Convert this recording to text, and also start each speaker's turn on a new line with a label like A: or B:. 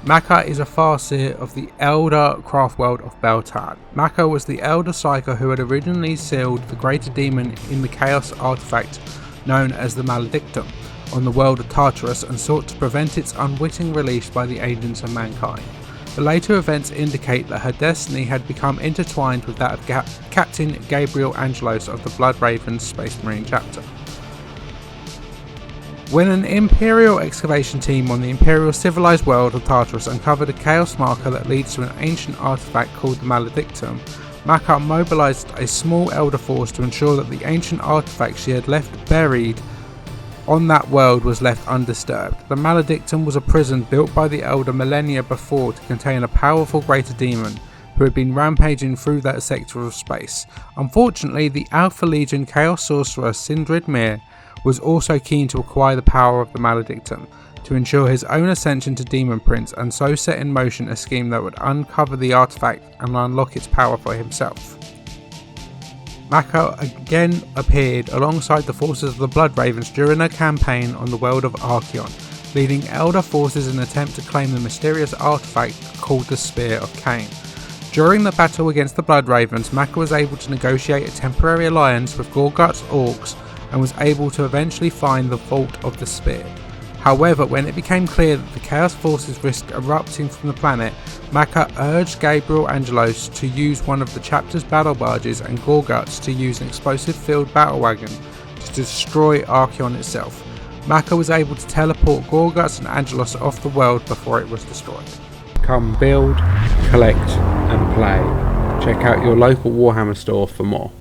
A: Macha is a Farseer of the Elder craft world of Beltane. Macha was the Elder Psyker who had originally sealed the greater demon in the chaos artifact known as the Maledictum on the world of Tartarus and sought to prevent its unwitting release by the agents of mankind. The later events indicate that her destiny had become intertwined with that of Captain Gabriel Angelos of the Blood Ravens Space Marine chapter. When an Imperial excavation team on the Imperial civilized world of Tartarus uncovered a chaos marker that leads to an ancient artifact called the Maledictum, Macha mobilized a small Elder force to ensure that the ancient artifact she had left buried on that world was left undisturbed. The Maledictum was a prison built by the Elder millennia before to contain a powerful greater demon who had been rampaging through that sector of space. Unfortunately, the Alpha Legion Chaos Sorcerer Sindrid Mir was also keen to acquire the power of the Maledictum to ensure his own ascension to Demon Prince, and so set in motion a scheme that would uncover the artifact and unlock its power for himself. Macha again appeared alongside the forces of the Blood Ravens during a campaign on the world of Archeon, leading Elder forces in an attempt to claim the mysterious artifact called the Spear of Cain. During the battle against the Blood Ravens, Macha was able to negotiate a temporary alliance with Gorgut's orcs and was able to eventually find the vault of the spear. However, when it became clear that the Chaos Forces risked erupting from the planet, Macha urged Gabriel Angelos to use one of the chapter's battle barges and Gorguts to use an explosive-filled battle wagon to destroy Archeon itself. Macha was able to teleport Gorguts and Angelos off the world before it was destroyed. Come build, collect and play. Check out your local Warhammer store for more.